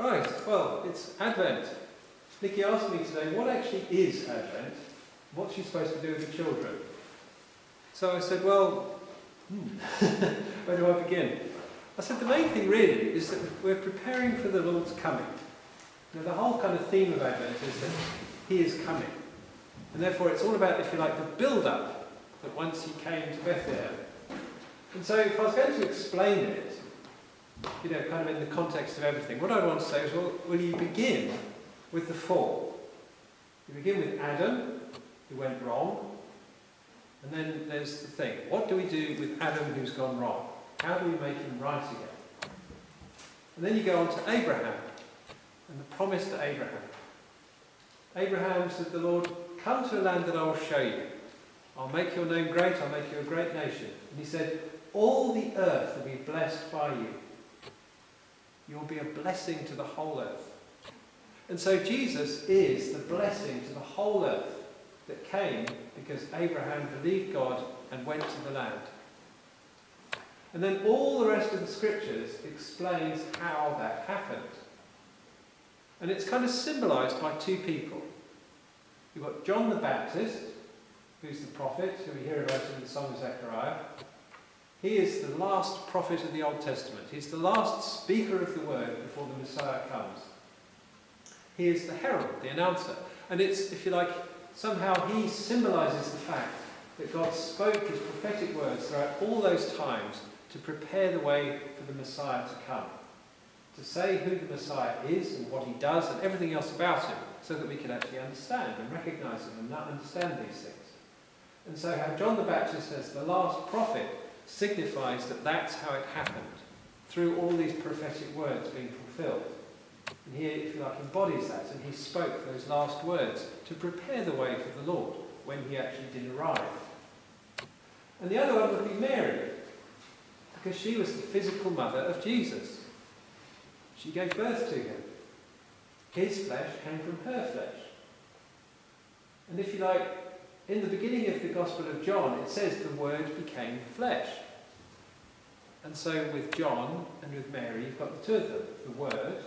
Right, well, it's Advent. Nikki asked me today, what actually is Advent? What's she supposed to do with the children? So I said, well, where do I begin? I said the main thing really is that we're preparing for the Lord's coming. Now the whole kind of theme of Advent is that he is coming. And therefore it's all about, if you like, the build-up that once he came to Bethlehem. And so if I was going to explain it, you know, kind of in the context of everything, what I want to say is, well, will you begin with the fall? You begin with Adam, who went wrong, and then there's the thing. What do we do with Adam who's gone wrong? How do we make him right again? And then you go on to Abraham, and the promise to Abraham. Abraham said to the Lord, come to a land that I will show you. I'll make your name great, I'll make you a great nation. And he said, all the earth will be blessed by you. You will be a blessing to the whole earth. And so Jesus is the blessing to the whole earth that came because Abraham believed God and went to the land. And then all the rest of the scriptures explains how that happened. And it's kind of symbolised by two people. You've got John the Baptist, who's the prophet, who we hear about in the Song of Zechariah. He is the last prophet of the Old Testament. He's the last speaker of the word before the Messiah comes. He is the herald, the announcer. And it's, if you like, somehow he symbolises the fact that God spoke his prophetic words throughout all those times to prepare the way for the Messiah to come. To say who the Messiah is and what he does and everything else about him so that we can actually understand and recognise him and understand these things. And so how John the Baptist as the last prophet signifies that that's how it happened, through all these prophetic words being fulfilled. And he, if you like, embodies that, and he spoke those last words to prepare the way for the Lord when he actually did arrive. And the other one would be Mary, because she was the physical mother of Jesus. She gave birth to him. His flesh came from her flesh. And if you like, in the beginning of the Gospel of John, it says the Word became flesh. And so with John and with Mary, you've got the two of them, the Word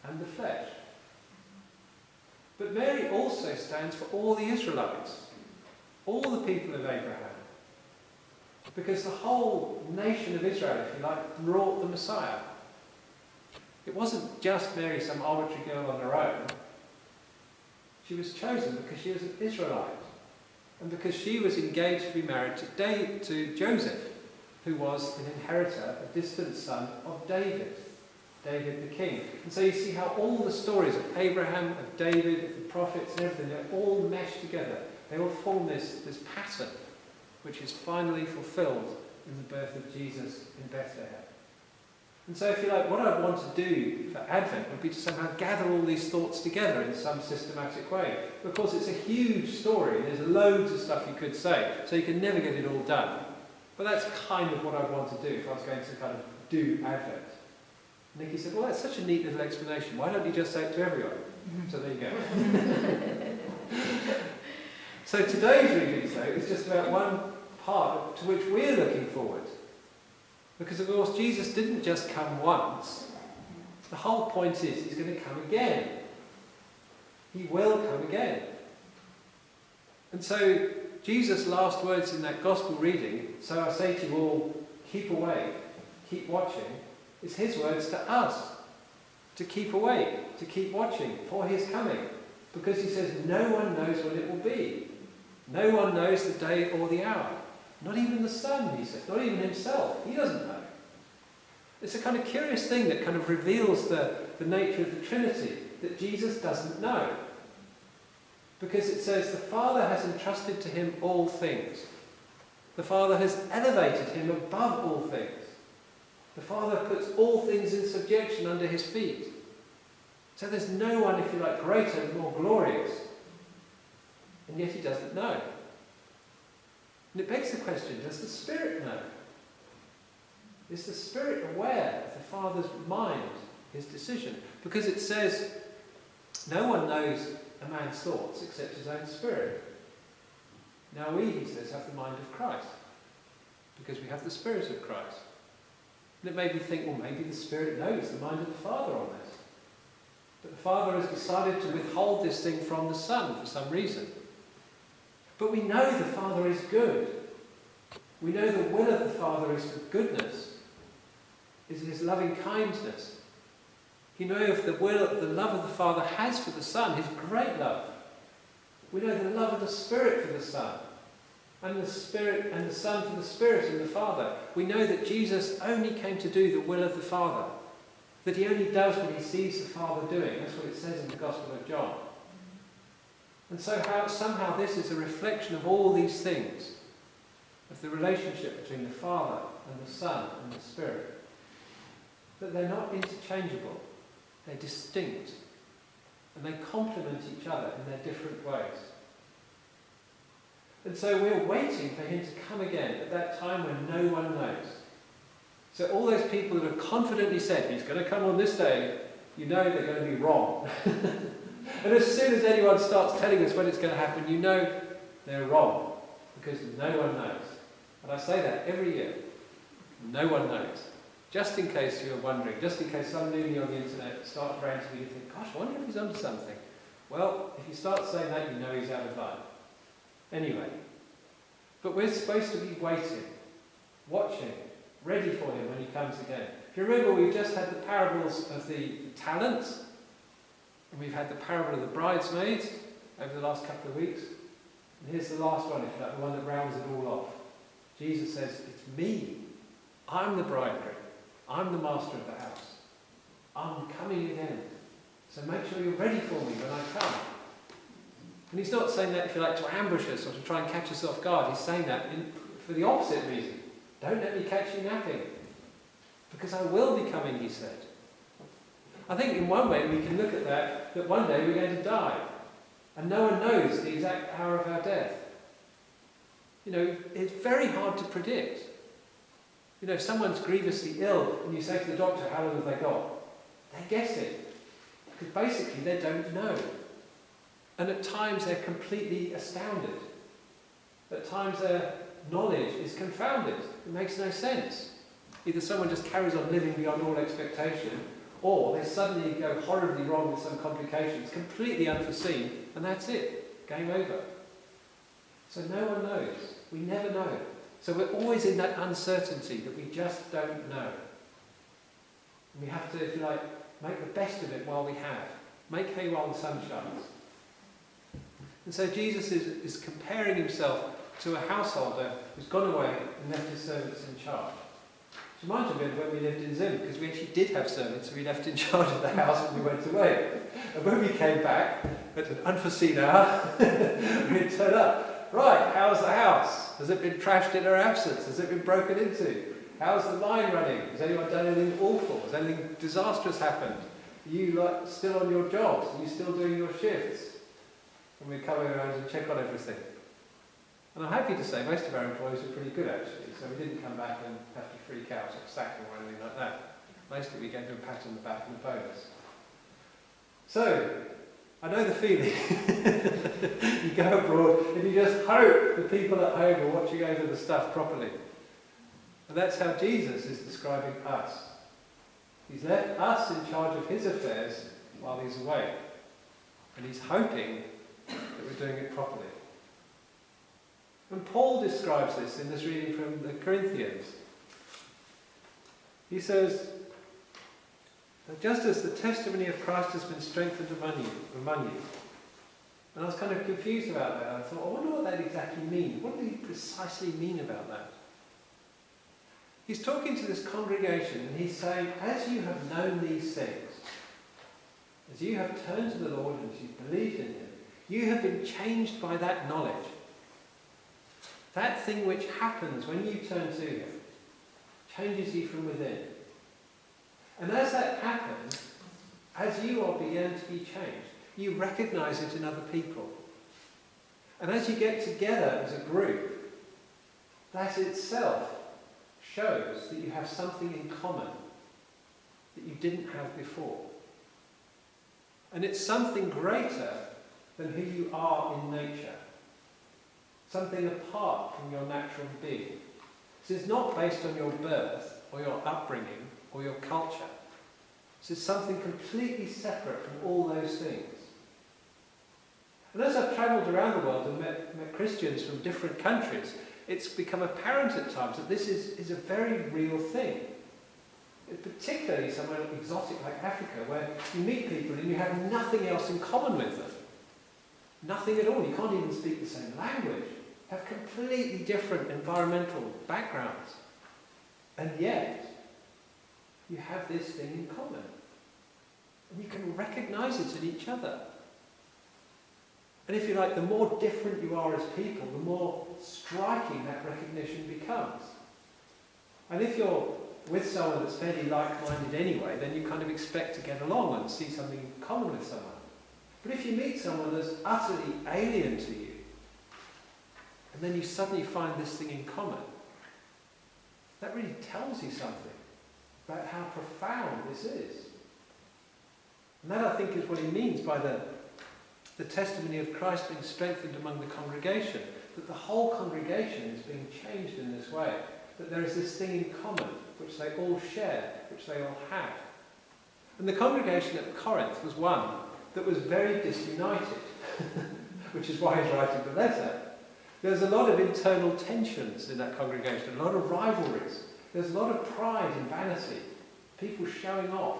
and the flesh. But Mary also stands for all the Israelites, all the people of Abraham. Because the whole nation of Israel, if you like, brought the Messiah. It wasn't just Mary, some arbitrary girl on her own. She was chosen because she was an Israelite. And because she was engaged to be married to Joseph, who was an inheritor, a distant son of David the king. And so you see how all the stories of Abraham, of David, of the prophets and everything, they're all meshed together. They all form this pattern, which is finally fulfilled in the birth of Jesus in Bethlehem. And so if you like, what I want to do for Advent would be to somehow gather all these thoughts together in some systematic way. Of course, it's a huge story. There's loads of stuff you could say, so you can never get it all done. But that's kind of what I want to do if I was going to kind of do Advent. Nikki said, well, that's such a neat little explanation. Why don't you just say it to everyone? So there you go. So today's reading, though, is just about one part to which we're looking forward. Because, of course, Jesus didn't just come once. The whole point is he's going to come again. He will come again. And so, Jesus' last words in that gospel reading, so I say to you all, keep awake, keep watching, is his words to us. To keep awake, to keep watching for his coming. Because he says no one knows when it will be. No one knows the day or the hour. Not even the Son, he says. Not even himself. He doesn't know. It's a kind of curious thing that kind of reveals the nature of the Trinity, that Jesus doesn't know. Because it says the Father has entrusted to him all things. The Father has elevated him above all things. The Father puts all things in subjection under his feet. So there's no one, if you like, greater and more glorious. And yet he doesn't know. And it begs the question, does the Spirit know? Is the Spirit aware of the Father's mind, his decision? Because it says, no one knows a man's thoughts except his own spirit. Now we, he says, have the mind of Christ, because we have the Spirit of Christ. And it made me think, well, maybe the Spirit knows the mind of the Father on this. But the Father has decided to withhold this thing from the Son for some reason. But we know the Father is good. We know the will of the Father is for goodness, is his loving kindness. You know of the love of the Father has for the Son, his great love. We know the love of the Spirit for the Son, and the Spirit and the Son for the Spirit and the Father. We know that Jesus only came to do the will of the Father, that he only does what he sees the Father doing. That's what it says in the Gospel of John. And so somehow this is a reflection of all these things, of the relationship between the Father and the Son and the Spirit. That they're not interchangeable, they're distinct, and they complement each other in their different ways. And so we're waiting for him to come again at that time when no one knows. So all those people that have confidently said he's going to come on this day, you know they're going to be wrong. And as soon as anyone starts telling us when it's going to happen, you know they're wrong, because no one knows. And I say that every year. No one knows. Just in case you're wondering, just in case some loony on the internet starts ranting and you think, gosh, I wonder if he's onto something. Well, if you start saying that, you know he's out of line. Anyway, but we're supposed to be waiting, watching, ready for him when he comes again. If you remember, we've just had the parables of the talents, and we've had the parable of the bridesmaids over the last couple of weeks. And here's the last one, if you like, the one that rounds it all off. Jesus says, it's me. I'm the bridegroom. I'm the master of the house. I'm coming again. So make sure you're ready for me when I come. And he's not saying that, if you like, to ambush us or to try and catch us off guard. He's saying that for the opposite reason. Don't let me catch you napping. Because I will be coming, he said. I think in one way we can look at that one day we're going to die. And no one knows the exact hour of our death. You know, it's very hard to predict. You know, if someone's grievously ill and you say to the doctor, how long have they got? They're guessing. Because basically they don't know. And at times they're completely astounded. At times their knowledge is confounded. It makes no sense. Either someone just carries on living beyond all expectation, or they suddenly go horribly wrong with some complications, completely unforeseen, and that's it. Game over. So no one knows. We never know. So we're always in that uncertainty that we just don't know. And we have to, if you like, make the best of it while we have. Make hay while the sun shines. And so Jesus is comparing himself to a householder who's gone away and left his servants in charge. It reminds me of when we lived in Zim, because we actually did have servants who we left in charge of the house when we went away. And when we came back, at an unforeseen hour, we'd turn up. Right, how's the house? Has it been trashed in our absence? Has it been broken into? How's the line running? Has anyone done anything awful? Has anything disastrous happened? Are you still on your jobs? Are you still doing your shifts? And we'd come around and check on everything. And I'm happy to say most of our employees are pretty good actually, so we didn't come back and have to freak out or sack them or anything like that. Mostly we gave them a pat on the back and a bonus. So, I know the feeling. You go abroad and you just hope the people at home are watching over the stuff properly. And that's how Jesus is describing us. He's left us in charge of his affairs while he's away. And he's hoping that we're doing it properly. And Paul describes this in this reading from the Corinthians. He says that just as the testimony of Christ has been strengthened among you. And I was kind of confused about that. I thought, I wonder what that exactly means. What does he precisely mean about that? He's talking to this congregation and he's saying, as you have known these things, as you have turned to the Lord and as you believed in him, you have been changed by that knowledge. That thing which happens when you turn to him changes you from within. And as that happens, as you are beginning to be changed, you recognise it in other people. And as you get together as a group, that itself shows that you have something in common that you didn't have before. And it's something greater than who you are in nature. Something apart from your natural being. This is not based on your birth or your upbringing or your culture. So it's something completely separate from all those things. And as I've travelled around the world and met Christians from different countries, it's become apparent at times that this is a very real thing. Particularly somewhere exotic like Africa, where you meet people and you have nothing else in common with them. Nothing at all. You can't even speak the same language. Have completely different environmental backgrounds. And yet, you have this thing in common. And you can recognise it in each other. And if you like, the more different you are as people, the more striking that recognition becomes. And if you're with someone that's fairly like-minded anyway, then you kind of expect to get along and see something in common with someone. But if you meet someone that's utterly alien to you, and then you suddenly find this thing in common, that really tells you something about how profound this is. And that, I think, is what he means by the testimony of Christ being strengthened among the congregation, that the whole congregation is being changed in this way, that there is this thing in common which they all share, which they all have. And the congregation at Corinth was one that was very disunited, which is why he's writing the letter. There's a lot of internal tensions in that congregation, a lot of rivalries. There's a lot of pride and vanity, people showing off,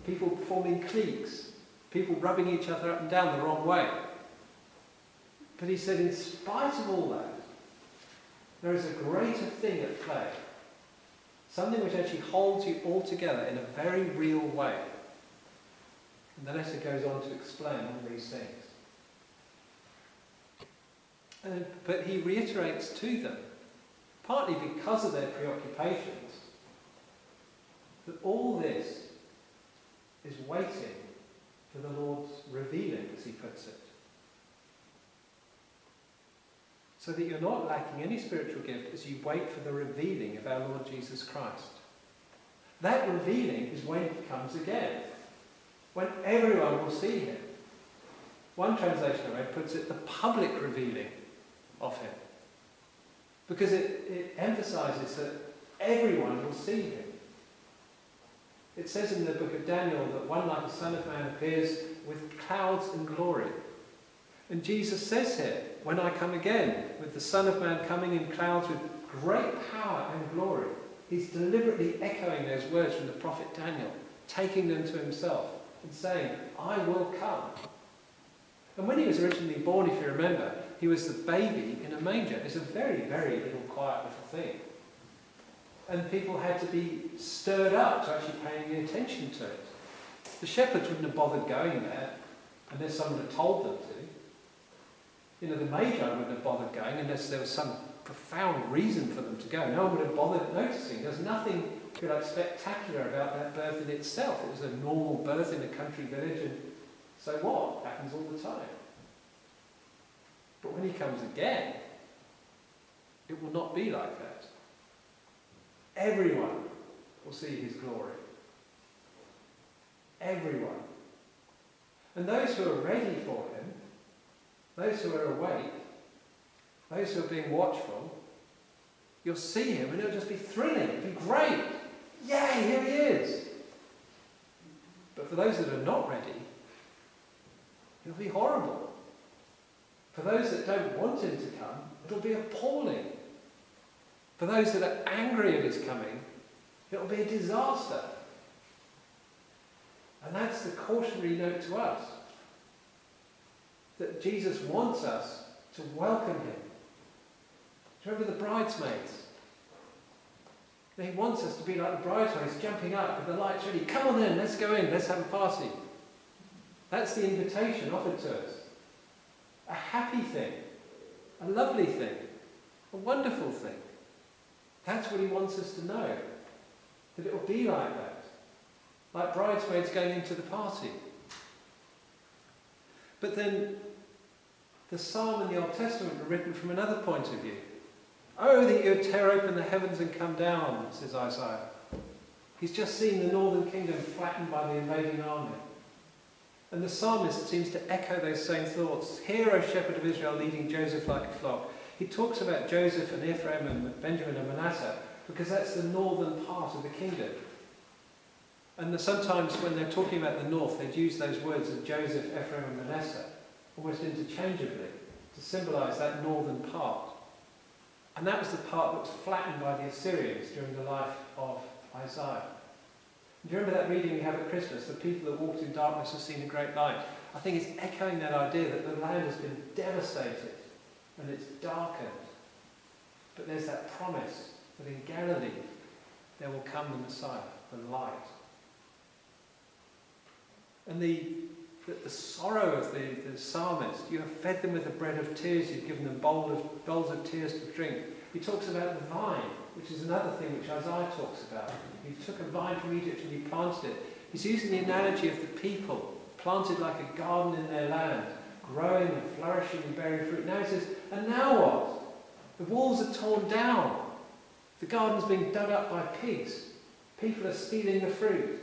people forming cliques, people rubbing each other up and down the wrong way. But he said, in spite of all that, there is a greater thing at play. Something which actually holds you all together in a very real way. And the letter goes on to explain all these things. But he reiterates to them, partly because of their preoccupations, that all this is waiting for the Lord's revealing, as he puts it. So that you're not lacking any spiritual gift as you wait for the revealing of our Lord Jesus Christ. That revealing is when he comes again, when everyone will see him. One translation I read puts it the public revealing of him, because it emphasises that everyone will see him. It says in the book of Daniel that one like the Son of Man appears with clouds and glory. And Jesus says here, when I come again, with the Son of Man coming in clouds with great power and glory. He's deliberately echoing those words from the prophet Daniel, taking them to himself and saying, I will come. And when he was originally born, if you remember, he was the baby in a manger. It's a very, very little quiet little thing. And people had to be stirred up to actually paying attention to it. The shepherds wouldn't have bothered going there unless someone had told them to. You know, the Magi wouldn't have bothered going unless there was some profound reason for them to go. No one would have bothered noticing. There's nothing, if you like, spectacular about that birth in itself. It was a normal birth in a country village, and so what? It happens all the time. But when he comes again, it will not be like that. Everyone will see his glory. Everyone. And those who are ready for him, those who are awake, those who are being watchful, you'll see him and it'll just be thrilling, it'll be great. Yay, here he is. But for those that are not ready, it'll be horrible. For those that don't want him to come, it'll be appalling. For those that are angry at his coming, it'll be a disaster. And that's the cautionary note to us. That Jesus wants us to welcome him. Do you remember the bridesmaids? He wants us to be like the bridesmaids, jumping up with the lights ready. Come on then, let's go in, let's have a party. That's the invitation offered to us. A happy thing, a lovely thing, a wonderful thing. That's what he wants us to know. That it will be like that. Like bridesmaids going into the party. But then, the psalm in the Old Testament were written from another point of view. Oh, that you would tear open the heavens and come down, says Isaiah. He's just seen the northern kingdom flattened by the invading army. And the psalmist seems to echo those same thoughts. Hear, O shepherd of Israel, leading Joseph like a flock. He talks about Joseph and Ephraim and Benjamin and Manasseh because that's the northern part of the kingdom. And sometimes when they're talking about the north, they'd use those words of Joseph, Ephraim and Manasseh, almost interchangeably, to symbolise that northern part. And that was the part that was flattened by the Assyrians during the life of Isaiah. Do you remember that reading we have at Christmas, the people that walked in darkness have seen a great light? I think it's echoing that idea that the land has been devastated and it's darkened. But there's that promise that in Galilee there will come the Messiah, the light. And the sorrow of the psalmist, you have fed them with the bread of tears, you've given them bowls of tears to drink. He talks about the vine, which is another thing which Isaiah talks about. He took a vine from Egypt and he planted it. He's using the analogy of the people, planted like a garden in their land, growing and flourishing and bearing fruit. Now he says, and now what? The walls are torn down. The garden's being dug up by pigs. People are stealing the fruit.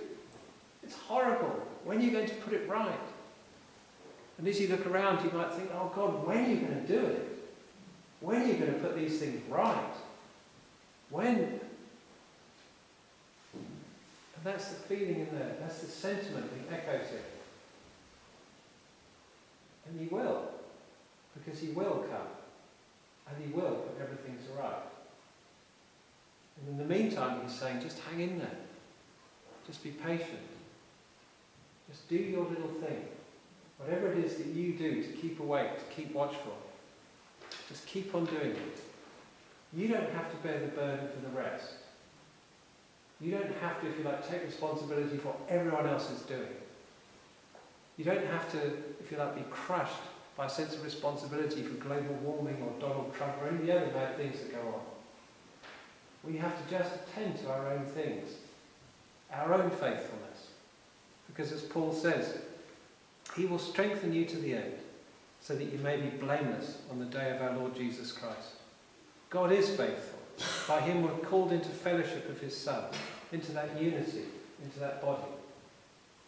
It's horrible. When are you going to put it right? And as you look around, you might think, oh God, when are you going to do it? When are you going to put these things right? When? And that's the feeling in there. That's the sentiment that echoes it. And he will. Because he will come. And he will put everything to right. And in the meantime, he's saying, just hang in there. Just be patient. Just do your little thing. Whatever it is that you do to keep awake, to keep watchful, just keep on doing it. You don't have to bear the burden for the rest. You don't have to, if you like, take responsibility for what everyone else is doing. You don't have to, if you like, be crushed by a sense of responsibility for global warming or Donald Trump or any of the other bad things that go on. We have to just attend to our own things, our own faithfulness. Because as Paul says, he will strengthen you to the end, so that you may be blameless on the day of our Lord Jesus Christ. God is faithful. By him we're called into fellowship of his Son, into that unity, into that body.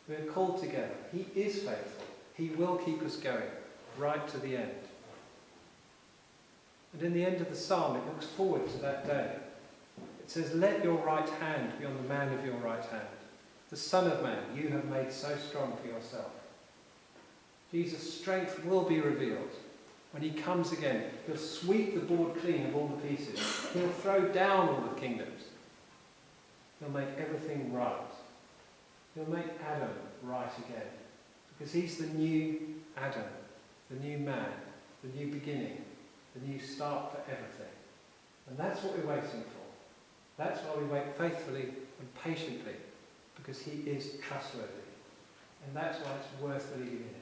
We're called together. He is faithful. He will keep us going right to the end. And in the end of the psalm, it looks forward to that day. It says, let your right hand be on the man of your right hand. The Son of Man you have made so strong for yourself. Jesus' strength will be revealed. When he comes again, he'll sweep the board clean of all the pieces. He'll throw down all the kingdoms. He'll make everything right. He'll make Adam right again. Because he's the new Adam, the new man, the new beginning, the new start for everything. And that's what we're waiting for. That's why we wait faithfully and patiently, because he is trustworthy. And that's why it's worth believing in him.